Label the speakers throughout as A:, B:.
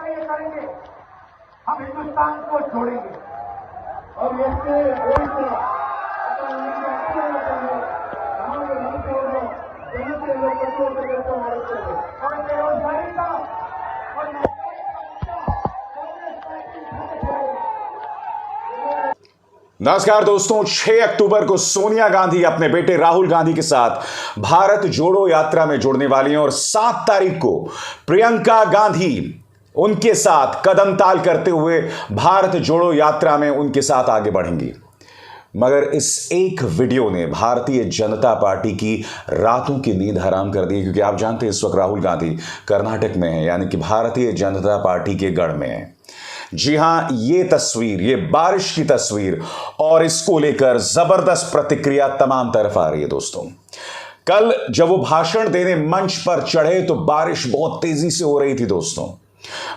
A: हिंसा ये करेंगे, हम हिंदुस्तान को जोड़ेंगे।
B: और
A: और बेरोजगारी का और
C: नमस्कार दोस्तों, 6 अक्टूबर को सोनिया गांधी अपने बेटे राहुल गांधी के साथ भारत जोड़ो यात्रा में जुड़ने वाली हैं और 7 तारीख को प्रियंका गांधी उनके साथ कदम ताल करते हुए भारत जोड़ो यात्रा में उनके साथ आगे बढ़ेंगी। मगर इस एक वीडियो ने भारतीय जनता पार्टी की रातों की नींद हराम कर दी, क्योंकि आप जानते हैं इस वक्त राहुल गांधी कर्नाटक में है, यानी कि भारतीय जनता पार्टी के गढ़ में है। जी हां, ये तस्वीर, ये बारिश की तस्वीर और इसको लेकर जबरदस्त प्रतिक्रिया तमाम तरफ आ रही है। दोस्तों, कल जब वो भाषण देने मंच पर चढ़े तो बारिश बहुत तेजी से हो रही थी। दोस्तों,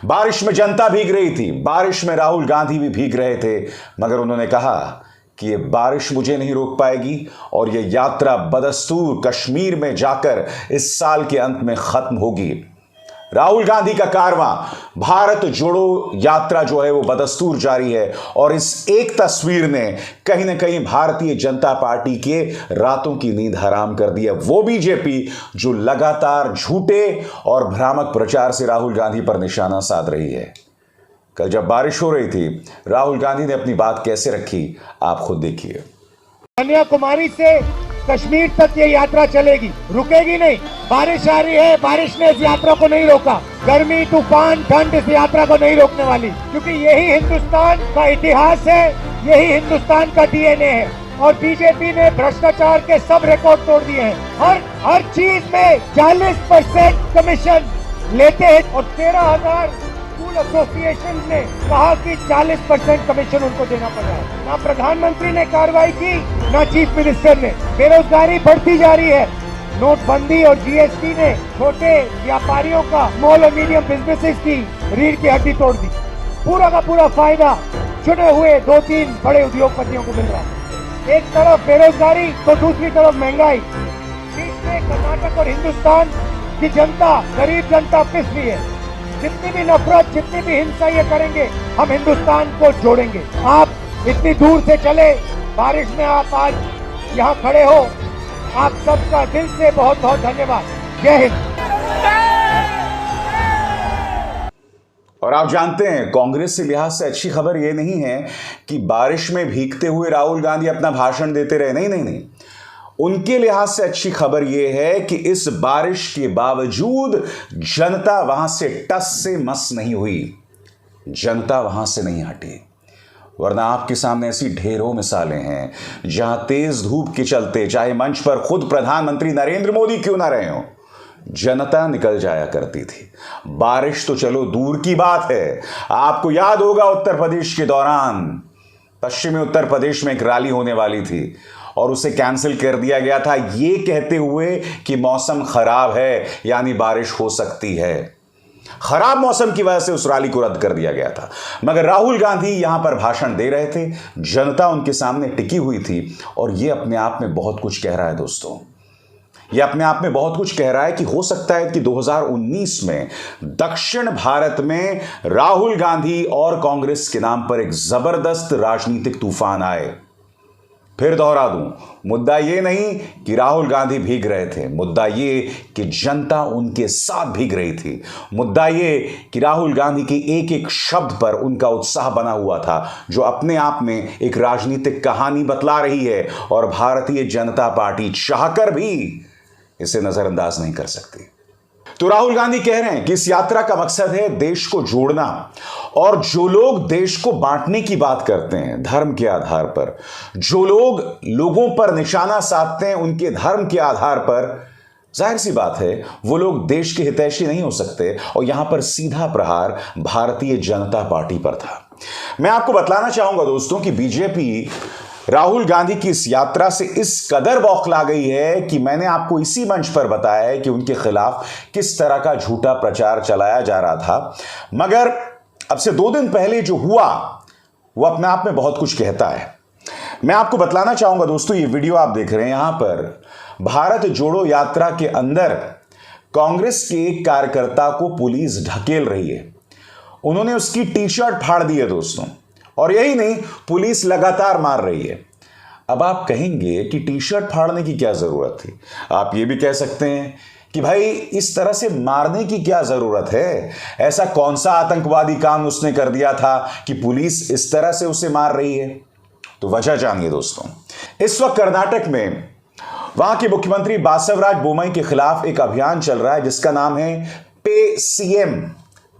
C: बारिश में जनता भीग रही थी, बारिश में राहुल गांधी भी भीग रहे थे, मगर उन्होंने कहा कि ये बारिश मुझे नहीं रोक पाएगी और ये यात्रा बदस्तूर कश्मीर में जाकर इस साल के अंत में खत्म होगी। राहुल गांधी का कारवां भारत जोड़ो यात्रा जो है वो बदस्तूर जारी है और इस एक तस्वीर ने कहीं ना कहीं भारतीय जनता पार्टी के रातों की नींद हराम कर दी है। वो बीजेपी जो लगातार झूठे और भ्रामक प्रचार से राहुल गांधी पर निशाना साध रही है। कल जब बारिश हो रही थी, राहुल गांधी ने अपनी बात कैसे रखी, आप खुद देखिए।
A: कन्याकुमारी से कश्मीर तक ये यात्रा चलेगी, रुकेगी नहीं। बारिश आ रही है, बारिश ने इस यात्रा को नहीं रोका। गर्मी, तूफान, ठंड इस यात्रा को नहीं रोकने वाली, क्योंकि यही हिंदुस्तान का इतिहास है, यही हिंदुस्तान का डीएनए है। और बीजेपी ने भ्रष्टाचार के सब रिकॉर्ड तोड़ दिए हैं। हर चीज में 40% कमीशन लेते हैं और 13,000 स्कूल एसोसिएशन ने कहा कि 40% कमीशन उनको देना पड़ रहा है। ना प्रधानमंत्री ने कार्रवाई की, ना चीफ मिनिस्टर ने। बेरोजगारी बढ़ती जा रही है। नोटबंदी और जीएसटी ने छोटे व्यापारियों का, स्मॉल और मीडियम बिजनेसेस की रीढ़ की हड्डी तोड़ दी। पूरा का पूरा फायदा छुटे हुए 2-3 बड़े उद्योगपतियों को मिल रहा है। एक तरफ बेरोजगारी तो दूसरी तरफ महंगाई। बीच में कर्नाटक और हिंदुस्तान की जनता, गरीब जनता पिस रही है। जितनी भी नफरत, जितनी भी हिंसा ये करेंगे, हम हिंदुस्तान को जोड़ेंगे। आप इतनी दूर से चले, बारिश में आप आज यहाँ खड़े हो, आप सबका दिल से बहुत बहुत धन्यवाद। जय हिंद।
C: और आप जानते हैं, कांग्रेस के लिहाज से अच्छी खबर यह नहीं है कि बारिश में भीगते हुए राहुल गांधी अपना भाषण देते रहे। नहीं नहीं नहीं, उनके लिहाज से अच्छी खबर यह है कि इस बारिश के बावजूद जनता वहां से टस से मस नहीं हुई, जनता वहां से नहीं हटी। वरना आपके सामने ऐसी ढेरों मिसालें हैं जहां तेज धूप के चलते, चाहे मंच पर खुद प्रधानमंत्री नरेंद्र मोदी क्यों ना रहे हो, जनता निकल जाया करती थी। बारिश तो चलो दूर की बात है। आपको याद होगा उत्तर प्रदेश के दौरान, पश्चिमी उत्तर प्रदेश में एक रैली होने वाली थी और उसे कैंसिल कर दिया गया था, ये कहते हुए कि मौसम खराब है, यानी बारिश हो सकती है। खराब मौसम की वजह से उस रैली को रद्द कर दिया गया था। मगर राहुल गांधी यहां पर भाषण दे रहे थे, जनता उनके सामने टिकी हुई थी और यह अपने आप में बहुत कुछ कह रहा है। दोस्तों, यह अपने आप में बहुत कुछ कह रहा है कि हो सकता है कि 2019 में दक्षिण भारत में राहुल गांधी और कांग्रेस के नाम पर एक जबरदस्त राजनीतिक तूफान आए। फिर दोहरा दूं, मुद्दा ये नहीं कि राहुल गांधी भीग रहे थे, मुद्दा ये कि जनता उनके साथ भीग रही थी। मुद्दा ये कि राहुल गांधी के एक एक शब्द पर उनका उत्साह बना हुआ था, जो अपने आप में एक राजनीतिक कहानी बतला रही है और भारतीय जनता पार्टी चाहकर भी इसे नजरअंदाज नहीं कर सकती। तो राहुल गांधी कह रहे हैं कि इस यात्रा का मकसद है देश को जोड़ना, और जो लोग देश को बांटने की बात करते हैं धर्म के आधार पर, जो लोग लोगों पर निशाना साधते हैं उनके धर्म के आधार पर, जाहिर सी बात है वो लोग देश के हितैषी नहीं हो सकते। और यहां पर सीधा प्रहार भारतीय जनता पार्टी पर था। मैं आपको बतलाना चाहूंगा दोस्तों कि बीजेपी राहुल गांधी की इस यात्रा से इस कदर बौखला गई है कि मैंने आपको इसी मंच पर बताया है कि उनके खिलाफ किस तरह का झूठा प्रचार चलाया जा रहा था। मगर अब से 2 दिन पहले जो हुआ वो अपने आप में बहुत कुछ कहता है। मैं आपको बतलाना चाहूंगा दोस्तों, ये वीडियो आप देख रहे हैं, यहां पर भारत जोड़ो यात्रा के अंदर कांग्रेस के एक कार्यकर्ता को पुलिस ढकेल रही है। उन्होंने उसकी टी शर्ट फाड़ दी है दोस्तों। और यही नहीं, पुलिस लगातार मार रही है। अब आप कहेंगे कि टी शर्ट फाड़ने की क्या जरूरत थी। आप ये भी कह सकते हैं कि भाई इस तरह से मारने की क्या जरूरत है, ऐसा कौन सा आतंकवादी काम उसने कर दिया था कि पुलिस इस तरह से उसे मार रही है। तो वजह जानिए दोस्तों। इस वक्त कर्नाटक में वहां के मुख्यमंत्री बासवराज बोम्मई के खिलाफ एक अभियान चल रहा है जिसका नाम है पे सीएम,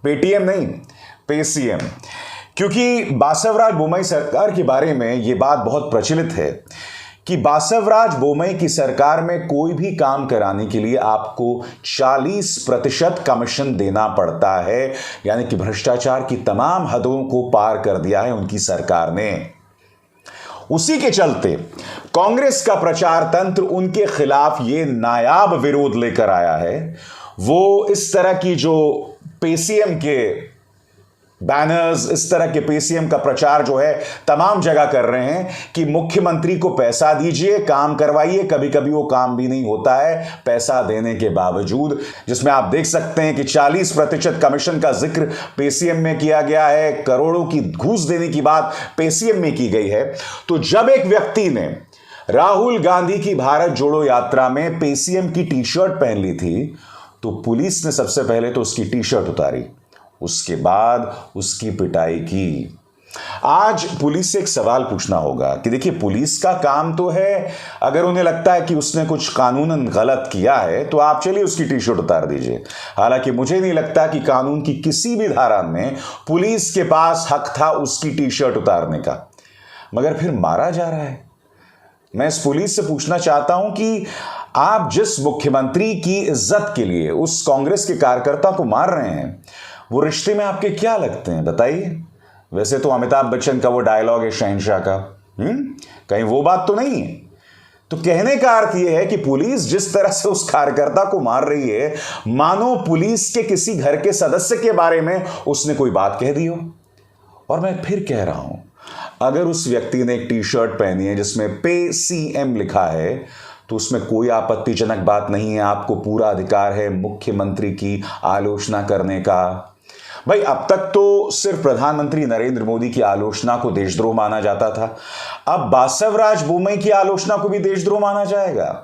C: पेटीएम नहीं, पे सीएम। क्योंकि बासवराज बोम्मई सरकार के बारे में यह बात बहुत प्रचलित है कि बासवराज बोम्मई की सरकार में कोई भी काम कराने के लिए आपको 40% कमीशन देना पड़ता है। यानी कि भ्रष्टाचार की तमाम हदों को पार कर दिया है उनकी सरकार ने। उसी के चलते कांग्रेस का प्रचार तंत्र उनके खिलाफ ये नायाब विरोध लेकर आया है। वो इस तरह की जो पेसीएम के बैनर्स, इस तरह के पेसीएम का प्रचार जो है तमाम जगह कर रहे हैं कि मुख्यमंत्री को पैसा दीजिए, काम करवाइए। कभी कभी वो काम भी नहीं होता है पैसा देने के बावजूद, जिसमें आप देख सकते हैं कि 40% कमीशन का जिक्र पेसीएम में किया गया है, करोड़ों की घूस देने की बात पेसीएम में की गई है। तो जब एक व्यक्ति ने राहुल गांधी की भारत जोड़ो यात्रा में पेसीएम की टी शर्ट पहन ली थी तो पुलिस ने सबसे पहले तो उसकी टी शर्ट उतारी, उसके बाद उसकी पिटाई की। आज पुलिस से एक सवाल पूछना होगा कि देखिए, पुलिस का काम तो है, अगर उन्हें लगता है कि उसने कुछ कानूनन गलत किया है तो आप चलिए उसकी टी शर्ट उतार दीजिए। हालांकि मुझे नहीं लगता कि कानून की किसी भी धारा में पुलिस के पास हक था उसकी टी शर्ट उतारने का, मगर फिर मारा जा रहा है। मैं इस पुलिस से पूछना चाहता हूं कि आप जिस मुख्यमंत्री की इज्जत के लिए उस कांग्रेस के कार्यकर्ता को मार रहे हैं, वो रिश्ते में आपके क्या लगते हैं बताइए। वैसे तो अमिताभ बच्चन का वो डायलॉग है शहंशाह का, कहीं वो बात तो नहीं है। तो कहने का अर्थ यह है कि पुलिस जिस तरह से उस कार्यकर्ता को मार रही है, मानो पुलिस के किसी घर के सदस्य के बारे में उसने कोई बात कह दी हो। और मैं फिर कह रहा हूं, अगर उस व्यक्ति ने एक टी शर्ट पहनी है जिसमें पे सीएम लिखा है तो उसमें कोई आपत्तिजनक बात नहीं है। आपको पूरा अधिकार है मुख्यमंत्री की आलोचना करने का। भाई, अब तक तो सिर्फ प्रधानमंत्री नरेंद्र मोदी की आलोचना को देशद्रोह माना जाता था, अब बासवराज बोम्मई की आलोचना को भी देशद्रोह माना जाएगा।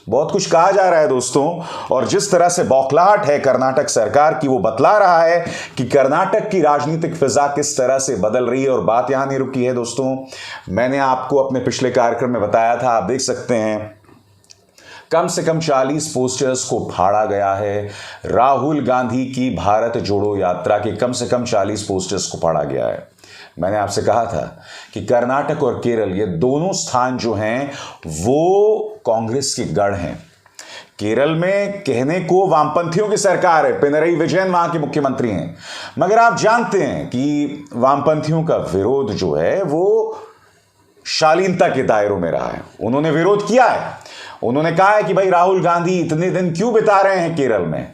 C: बहुत कुछ कहा जा रहा है दोस्तों, और जिस तरह से बौखलाहट है कर्नाटक सरकार की, वो बतला रहा है कि कर्नाटक की राजनीतिक फिजा किस तरह से बदल रही है। और बात यहां नहीं रुकी है दोस्तों, मैंने आपको अपने पिछले कार्यक्रम में बताया था, आप देख सकते हैं, कम से कम 40 पोस्टर्स को फाड़ा गया है। राहुल गांधी की भारत जोड़ो यात्रा के कम से कम 40 पोस्टर्स को फाड़ा गया है। मैंने आपसे कहा था कि कर्नाटक और केरल, ये दोनों स्थान जो हैं वो कांग्रेस के गढ़ हैं। केरल में कहने को वामपंथियों की सरकार है, पिनरई विजयन वहां के मुख्यमंत्री हैं, मगर आप जानते हैं कि वामपंथियों का विरोध जो है वो शालीनता के दायरों में रहा है। उन्होंने विरोध किया है, उन्होंने कहा है कि भाई राहुल गांधी इतने दिन क्यों बिता रहे हैं केरल में,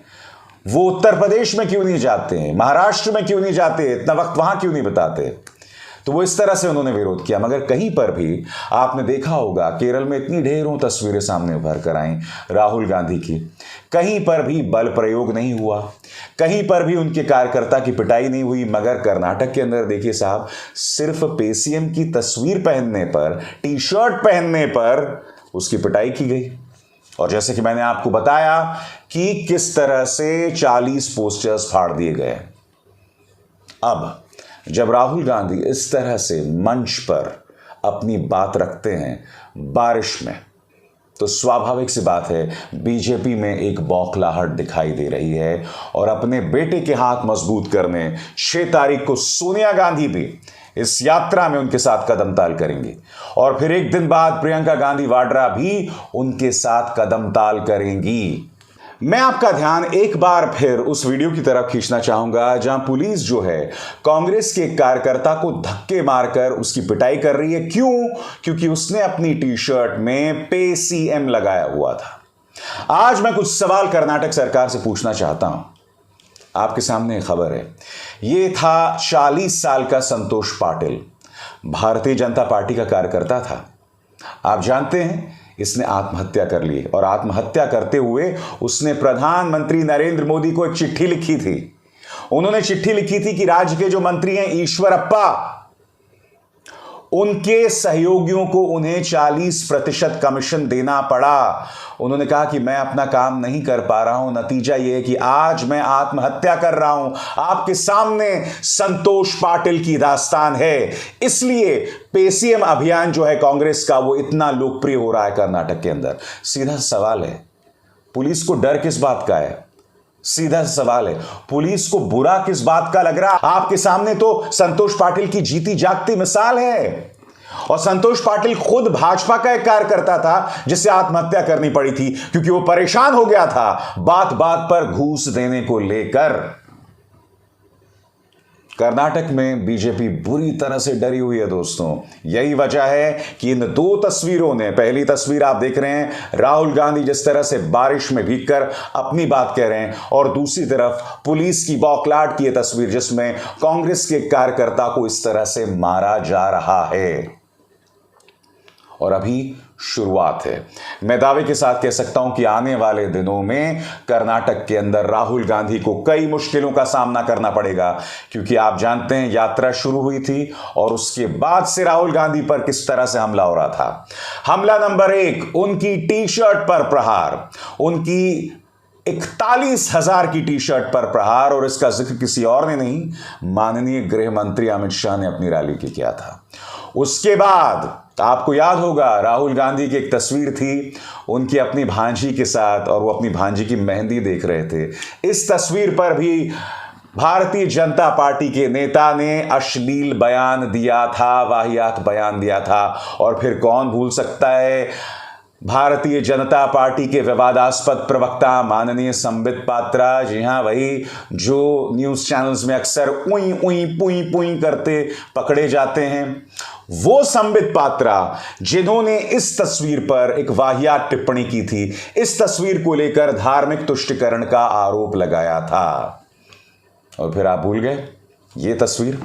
C: वो उत्तर प्रदेश में क्यों नहीं जाते हैं, महाराष्ट्र में क्यों नहीं जाते, इतना वक्त वहां क्यों नहीं बिताते। तो वो इस तरह से उन्होंने विरोध किया। मगर कहीं पर भी आपने देखा होगा, केरल में इतनी ढेरों तस्वीरें सामने उभर कर आई राहुल गांधी की, कहीं पर भी बल प्रयोग नहीं हुआ, कहीं पर भी उनके कार्यकर्ता की पिटाई नहीं हुई। मगर कर्नाटक के अंदर देखिए साहब, सिर्फ पेसीएम की तस्वीर पहनने पर, टी शर्ट पहनने पर उसकी पिटाई की गई। और जैसे कि मैंने आपको बताया कि किस तरह से 40 पोस्टर्स फाड़ दिए गए। अब जब राहुल गांधी इस तरह से मंच पर अपनी बात रखते हैं बारिश में, तो स्वाभाविक सी बात है बीजेपी में एक बौखलाहट दिखाई दे रही है। और अपने बेटे के हाथ मजबूत करने 6 तारीख को सोनिया गांधी भी इस यात्रा में उनके साथ कदम ताल करेंगी, और फिर एक दिन बाद प्रियंका गांधी वाड्रा भी उनके साथ कदम ताल करेंगी। मैं आपका ध्यान एक बार फिर उस वीडियो की तरफ खींचना चाहूंगा जहां पुलिस जो है कांग्रेस के कार्यकर्ता को धक्के मारकर उसकी पिटाई कर रही है। क्यों? क्योंकि उसने अपनी टी शर्ट में पे सीएम लगाया हुआ था। आज मैं कुछ सवाल कर्नाटक सरकार से पूछना चाहता हूं। आपके सामने खबर है, यह था 40 साल का संतोष पाटिल, भारतीय जनता पार्टी का कार्यकर्ता था। आप जानते हैं इसने आत्महत्या कर ली, और आत्महत्या करते हुए उसने प्रधानमंत्री नरेंद्र मोदी को एक चिट्ठी लिखी थी। उन्होंने चिट्ठी लिखी थी कि राज्य के जो मंत्री हैं ईश्वरप्पा, उनके सहयोगियों को उन्हें 40% कमीशन देना पड़ा। उन्होंने कहा कि मैं अपना काम नहीं कर पा रहा हूं, नतीजा यह है कि आज मैं आत्महत्या कर रहा हूं। आपके सामने संतोष पाटिल की दास्तान है। इसलिए पेसीएम अभियान जो है कांग्रेस का, वो इतना लोकप्रिय हो रहा है कर्नाटक के अंदर। सीधा सवाल है, पुलिस को डर किस बात का है? सीधा सवाल है, पुलिस को बुरा किस बात का लग रहा? आपके सामने तो संतोष पाटिल की जीती जागती मिसाल है। और संतोष पाटिल खुद भाजपा का एक कार्यकर्ता था जिसे आत्महत्या करनी पड़ी थी क्योंकि वो परेशान हो गया था बात बात पर घूस देने को लेकर। कर्नाटक में बीजेपी बुरी तरह से डरी हुई है दोस्तों। यही वजह है कि इन दो तस्वीरों ने, पहली तस्वीर आप देख रहे हैं राहुल गांधी जिस तरह से बारिश में भीगकर अपनी बात कह रहे हैं, और दूसरी तरफ पुलिस की बौखलाहट की यह तस्वीर जिसमें कांग्रेस के कार्यकर्ता को इस तरह से मारा जा रहा है। और अभी शुरुआत है। मैं दावे के साथ कह सकता हूं कि आने वाले दिनों में कर्नाटक के अंदर राहुल गांधी को कई मुश्किलों का सामना करना पड़ेगा, क्योंकि आप जानते हैं यात्रा शुरू हुई थी और उसके बाद से राहुल गांधी पर किस तरह से हमला हो रहा था। हमला नंबर 1, उनकी टी शर्ट पर प्रहार, उनकी 41,000 की टी शर्ट पर प्रहार, और इसका जिक्र किसी और ने नहीं, माननीय गृह मंत्री अमित शाह ने अपनी रैली के किया था। उसके बाद आपको याद होगा राहुल गांधी की एक तस्वीर थी उनकी अपनी भांजी के साथ, और वो अपनी भांजी की मेहंदी देख रहे थे। इस तस्वीर पर भी भारतीय जनता पार्टी के नेता ने अश्लील बयान दिया था, वाहियात बयान दिया था। और फिर कौन भूल सकता है भारतीय जनता पार्टी के विवादास्पद प्रवक्ता माननीय संबित पात्रा। जी हां, वही जो न्यूज़ चैनल्स में अक्सर उई उई पुई पुई करते पकड़े जाते हैं, वो संबित पात्रा जिन्होंने इस तस्वीर पर एक वाहियात टिप्पणी की थी, इस तस्वीर को लेकर धार्मिक तुष्टीकरण का आरोप लगाया था। और फिर आप भूल गए ये तस्वीर,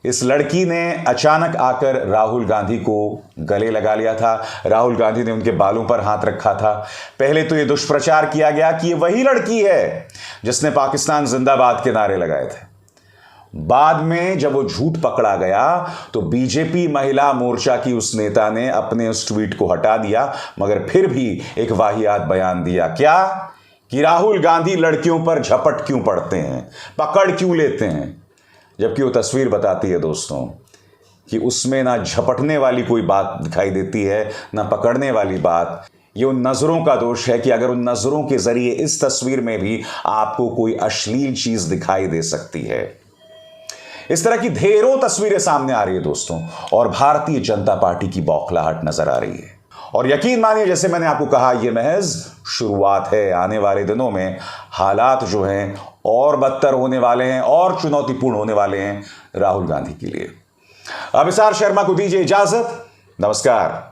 C: इस लड़की ने अचानक आकर राहुल गांधी को गले लगा लिया था। राहुल गांधी ने उनके बालों पर हाथ रखा था। पहले तो ये दुष्प्रचार किया गया कि ये वही लड़की है जिसने पाकिस्तान जिंदाबाद के नारे लगाए थे। बाद में जब वो झूठ पकड़ा गया तो बीजेपी महिला मोर्चा की उस नेता ने अपने उस ट्वीट को हटा दिया, मगर फिर भी एक वाहियात बयान दिया। क्या? कि राहुल गांधी लड़कियों पर झपट क्यों पड़ते हैं, पकड़ क्यों लेते हैं, जबकि वो तस्वीर बताती है दोस्तों कि उसमें ना झपटने वाली कोई बात दिखाई देती है, ना पकड़ने वाली बात। ये उन नज़रों का दोष है कि अगर उन नज़रों के जरिए इस तस्वीर में भी आपको कोई अश्लील चीज दिखाई दे सकती है। इस तरह की ढेरों तस्वीरें सामने आ रही है दोस्तों, और भारतीय जनता पार्टी की बौखलाहट नजर आ रही है। और यकीन मानिए, जैसे मैंने आपको कहा, यह महज शुरुआत है। आने वाले दिनों में हालात जो हैं और बदतर होने वाले हैं और चुनौतीपूर्ण होने वाले हैं राहुल गांधी के लिए। अभिसार शर्मा को दीजिए इजाजत। नमस्कार।